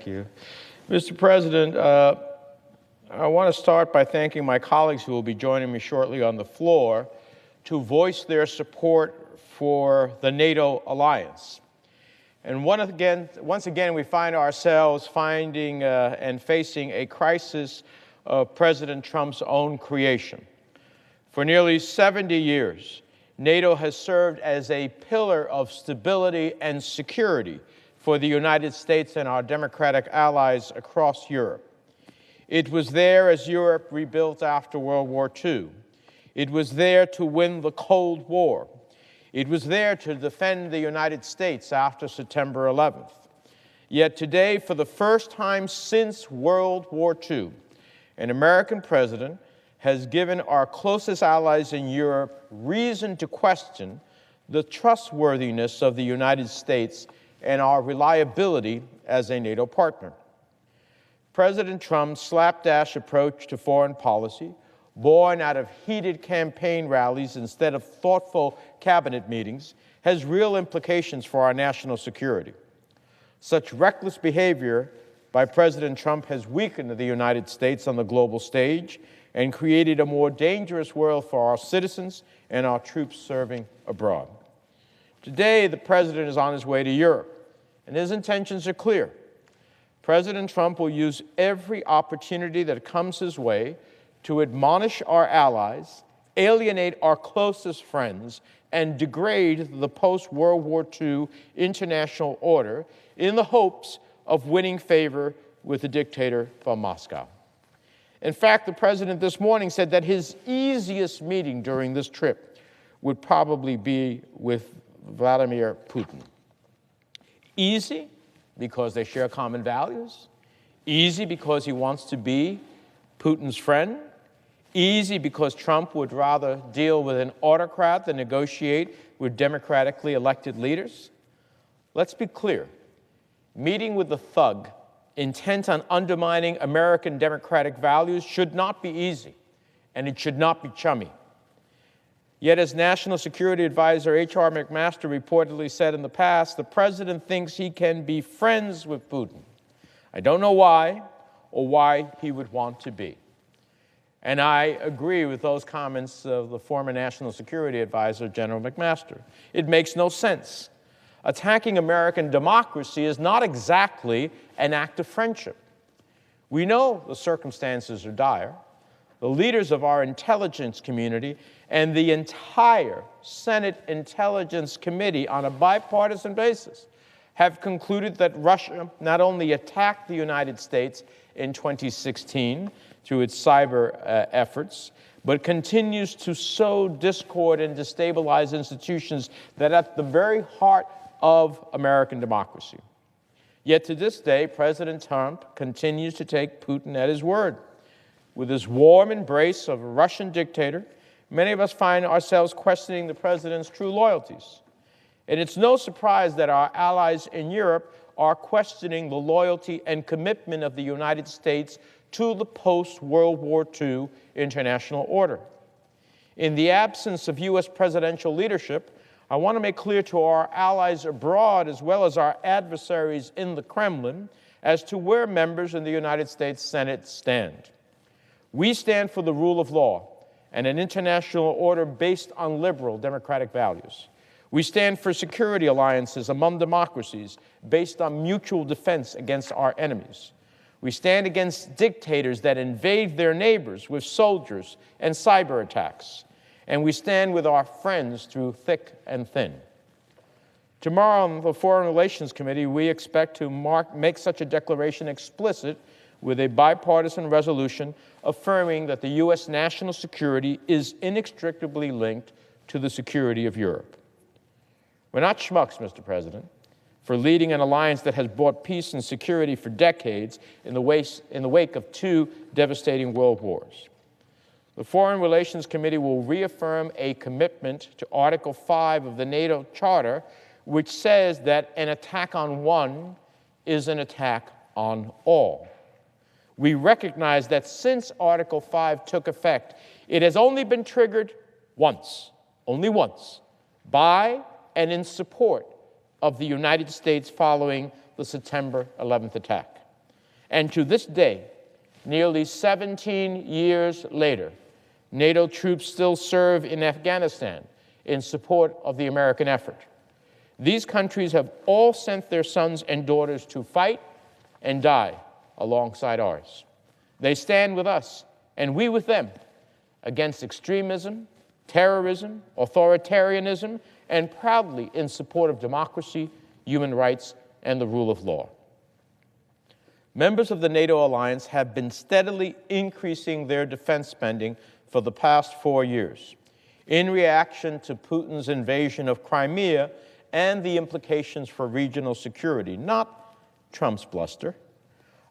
Thank you. Mr. President, I want to start by thanking my colleagues who will be joining me shortly on the floor to voice their support for the NATO alliance. And once again, we find ourselves finding and facing a crisis of President Trump's own creation. For nearly 70 years, NATO has served as a pillar of stability and security for the United States and our democratic allies across Europe. It was there as Europe rebuilt after World War II. It was there to win the Cold War. It was there to defend the United States after September 11th. Yet today, for the first time since World War II, an American president has given our closest allies in Europe reason to question the trustworthiness of the United States and our reliability as a NATO partner. President Trump's slapdash approach to foreign policy, born out of heated campaign rallies instead of thoughtful cabinet meetings, has real implications for our national security. Such reckless behavior by President Trump has weakened the United States on the global stage and created a more dangerous world for our citizens and our troops serving abroad. Today, the president is on his way to Europe, and his intentions are clear. President Trump will use every opportunity that comes his way to admonish our allies, alienate our closest friends, and degrade the post-World War II international order in the hopes of winning favor with the dictator from Moscow. In fact, the president this morning said that his easiest meeting during this trip would probably be with Vladimir Putin. Easy because they share common values. Easy because he wants to be Putin's friend. Easy because Trump would rather deal with an autocrat than negotiate with democratically elected leaders. Let's be clear. Meeting with the thug intent on undermining American democratic values should not be easy, and it should not be chummy. Yet, as National Security Advisor H.R. McMaster reportedly said in the past, the president thinks he can be friends with Putin. I don't know why or why he would want to be. And I agree with those comments of the former National Security Advisor, General McMaster. It makes no sense. Attacking American democracy is not exactly an act of friendship. We know the circumstances are dire. The leaders of our intelligence community and the entire Senate Intelligence Committee on a bipartisan basis have concluded that Russia not only attacked the United States in 2016 through its cyber efforts, but continues to sow discord and destabilize institutions that are at the very heart of American democracy. Yet to this day, President Trump continues to take Putin at his word. With his warm embrace of a Russian dictator, many of us find ourselves questioning the president's true loyalties. And it's no surprise that our allies in Europe are questioning the loyalty and commitment of the United States to the post-World War II international order. In the absence of U.S. presidential leadership, I want to make clear to our allies abroad as well as our adversaries in the Kremlin as to where members in the United States Senate stand. We stand for the rule of law and an international order based on liberal democratic values. We stand for security alliances among democracies based on mutual defense against our enemies. We stand against dictators that invade their neighbors with soldiers and cyber attacks. And we stand with our friends through thick and thin. Tomorrow on the Foreign Relations Committee, we expect to make such a declaration explicit with a bipartisan resolution affirming that the U.S. national security is inextricably linked to the security of Europe. We're not schmucks, Mr. President, for leading an alliance that has brought peace and security for decades in the wake of two devastating world wars. The Foreign Relations Committee will reaffirm a commitment to Article 5 of the NATO Charter, which says that an attack on one is an attack on all. We recognize that since Article 5 took effect, it has only been triggered once, only once, by and in support of the United States following the September 11th attack. And to this day, nearly 17 years later, NATO troops still serve in Afghanistan in support of the American effort. These countries have all sent their sons and daughters to fight and die alongside ours. They stand with us, and we with them, against extremism, terrorism, authoritarianism, and proudly in support of democracy, human rights, and the rule of law. Members of the NATO alliance have been steadily increasing their defense spending for the past 4 years in reaction to Putin's invasion of Crimea and the implications for regional security, not Trump's bluster.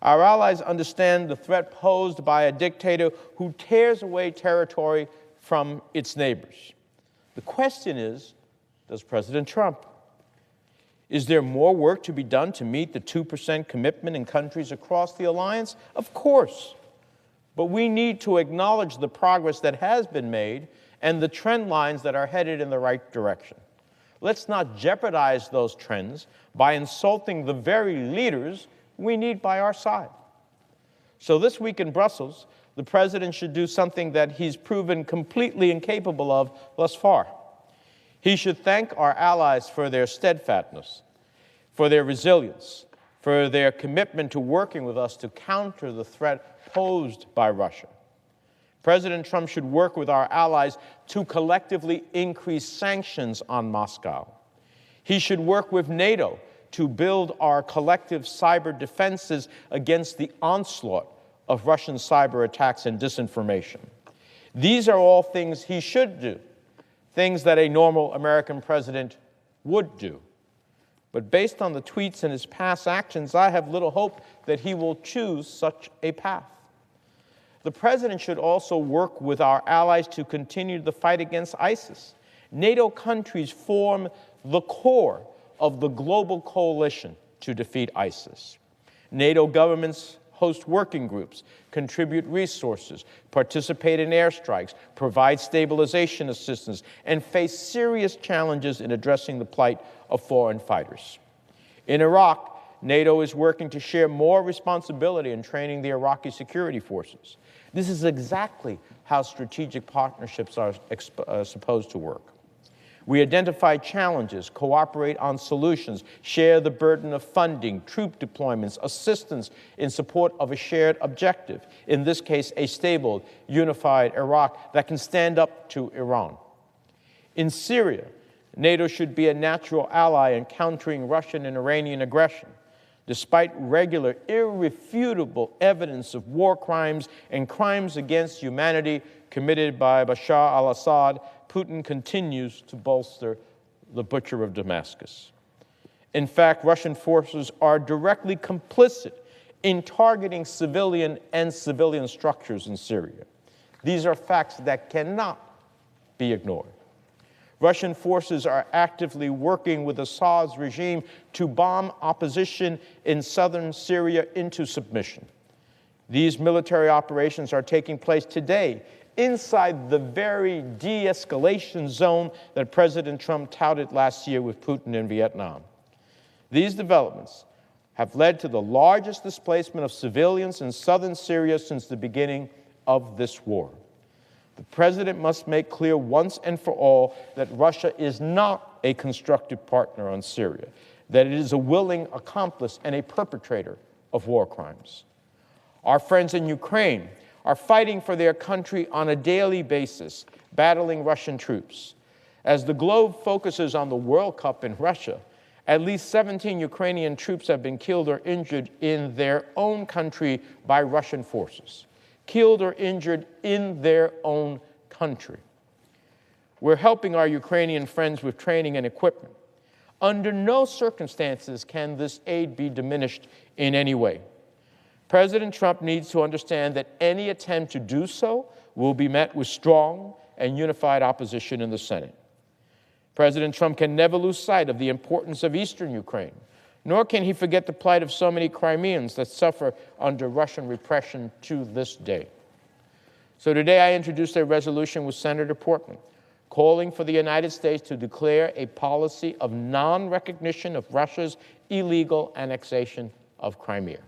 Our allies understand the threat posed by a dictator who tears away territory from its neighbors. The question is, does President Trump? Is there more work to be done to meet the 2% commitment in countries across the alliance? Of course. But we need to acknowledge the progress that has been made and the trend lines that are headed in the right direction. Let's not jeopardize those trends by insulting the very leaders we need by our side. So this week in Brussels, the President should do something that he's proven completely incapable of thus far. He should thank our allies for their steadfastness, for their resilience, for their commitment to working with us to counter the threat posed by Russia. President Trump should work with our allies to collectively increase sanctions on Moscow. He should work with NATO to build our collective cyber defenses against the onslaught of Russian cyber attacks and disinformation. These are all things he should do, things that a normal American president would do. But based on the tweets and his past actions, I have little hope that he will choose such a path. The president should also work with our allies to continue the fight against ISIS. NATO countries form the core of the global coalition to defeat ISIS. NATO governments host working groups, contribute resources, participate in airstrikes, provide stabilization assistance, and face serious challenges in addressing the plight of foreign fighters. In Iraq, NATO is working to share more responsibility in training the Iraqi security forces. This is exactly how strategic partnerships are supposed to work. We identify challenges, cooperate on solutions, share the burden of funding, troop deployments, assistance in support of a shared objective, in this case, a stable, unified Iraq that can stand up to Iran. In Syria, NATO should be a natural ally in countering Russian and Iranian aggression. Despite regular, irrefutable evidence of war crimes and crimes against humanity committed by Bashar al-Assad, Putin continues to bolster the butcher of Damascus. In fact, Russian forces are directly complicit in targeting civilian and civilian structures in Syria. These are facts that cannot be ignored. Russian forces are actively working with Assad's regime to bomb opposition in southern Syria into submission. These military operations are taking place today inside the very de-escalation zone that President Trump touted last year with Putin in Vietnam. These developments have led to the largest displacement of civilians in southern Syria since the beginning of this war. The president must make clear once and for all that Russia is not a constructive partner on Syria, that it is a willing accomplice and a perpetrator of war crimes. Our friends in Ukraine are fighting for their country on a daily basis, battling Russian troops. As the globe focuses on the World Cup in Russia, at least 17 Ukrainian troops have been killed or injured in their own country by Russian forces. Killed or injured in their own country. We're helping our Ukrainian friends with training and equipment. Under no circumstances can this aid be diminished in any way. President Trump needs to understand that any attempt to do so will be met with strong and unified opposition in the Senate. President Trump can never lose sight of the importance of eastern Ukraine, nor can he forget the plight of so many Crimeans that suffer under Russian repression to this day. So today I introduced a resolution with Senator Portman, calling for the United States to declare a policy of non-recognition of Russia's illegal annexation of Crimea.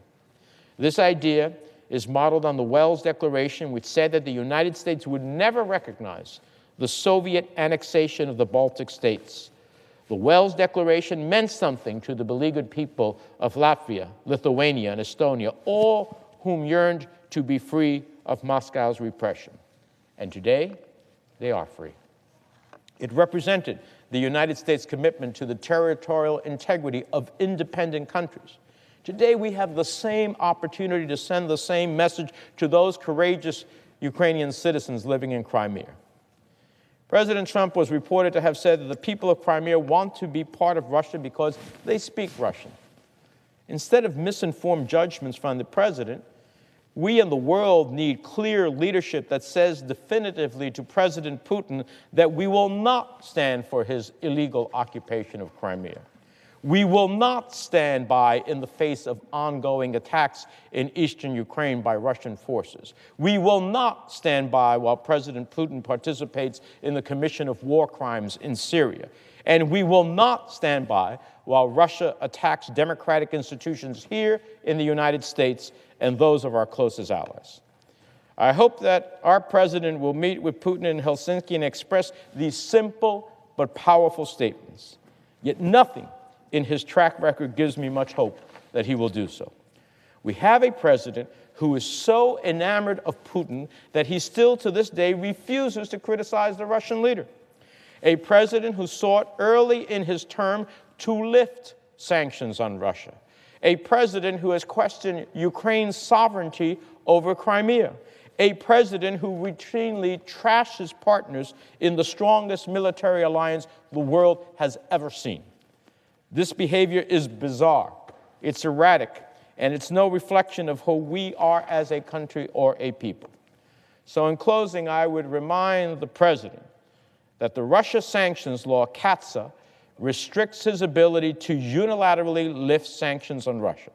This idea is modeled on the Wells Declaration, which said that the United States would never recognize the Soviet annexation of the Baltic states. The Wells Declaration meant something to the beleaguered people of Latvia, Lithuania, and Estonia, all whom yearned to be free of Moscow's repression. And today, they are free. It represented the United States' commitment to the territorial integrity of independent countries. Today, we have the same opportunity to send the same message to those courageous Ukrainian citizens living in Crimea. President Trump was reported to have said that the people of Crimea want to be part of Russia because they speak Russian. Instead of misinformed judgments from the president, we in the world need clear leadership that says definitively to President Putin that we will not stand for his illegal occupation of Crimea. We will not stand by in the face of ongoing attacks in eastern Ukraine by Russian forces. We will not stand by while President Putin participates in the commission of war crimes in Syria. And we will not stand by while Russia attacks democratic institutions here in the United States and those of our closest allies. I hope that our president will meet with Putin in Helsinki and express these simple but powerful statements. Yet nothing in his track record gives me much hope that he will do so. We have a president who is so enamored of Putin that he still to this day refuses to criticize the Russian leader. A president who sought early in his term to lift sanctions on Russia. A president who has questioned Ukraine's sovereignty over Crimea. A president who routinely trashes partners in the strongest military alliance the world has ever seen. This behavior is bizarre, it's erratic, and it's no reflection of who we are as a country or a people. So in closing, I would remind the president that the Russia sanctions law, CATSA, restricts his ability to unilaterally lift sanctions on Russia.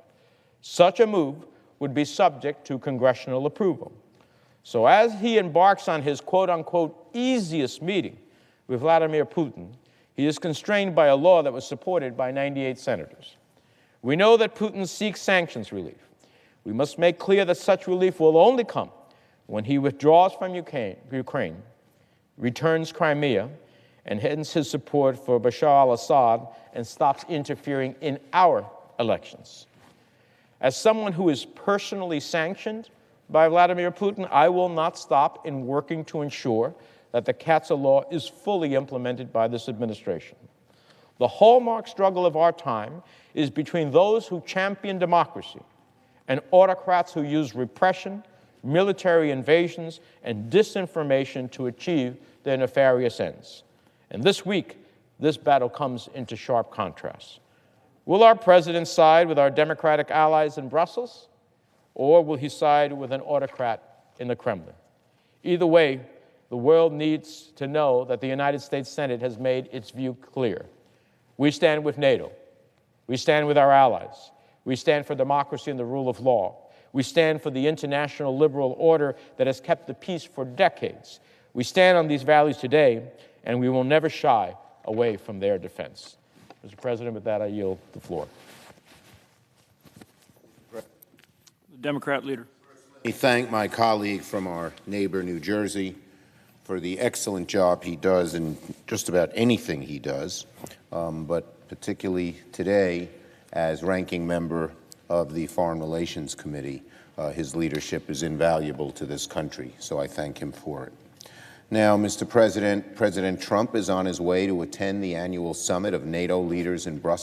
Such a move would be subject to congressional approval. So as he embarks on his quote-unquote easiest meeting with Vladimir Putin, he is constrained by a law that was supported by 98 senators. We know that Putin seeks sanctions relief. We must make clear that such relief will only come when he withdraws from Ukraine, returns Crimea, and ends his support for Bashar al-Assad and stops interfering in our elections. As someone who is personally sanctioned by Vladimir Putin, I will not stop in working to ensure that the CATSA law is fully implemented by this administration. The hallmark struggle of our time is between those who champion democracy and autocrats who use repression, military invasions, and disinformation to achieve their nefarious ends. And this week, this battle comes into sharp contrast. Will our president side with our democratic allies in Brussels, or will he side with an autocrat in the Kremlin? Either way, the world needs to know that the United States Senate has made its view clear. We stand with NATO. We stand with our allies. We stand for democracy and the rule of law. We stand for the international liberal order that has kept the peace for decades. We stand on these values today, and we will never shy away from their defense. Mr. President, with that, I yield the floor. The Democrat leader. I thank my colleague from our neighbor, New Jersey, for the excellent job he does in just about anything he does, but particularly today as ranking member of the Foreign Relations Committee. His leadership is invaluable to this country, so I thank him for it. Now, Mr. President, President Trump is on his way to attend the annual summit of NATO leaders in Brussels.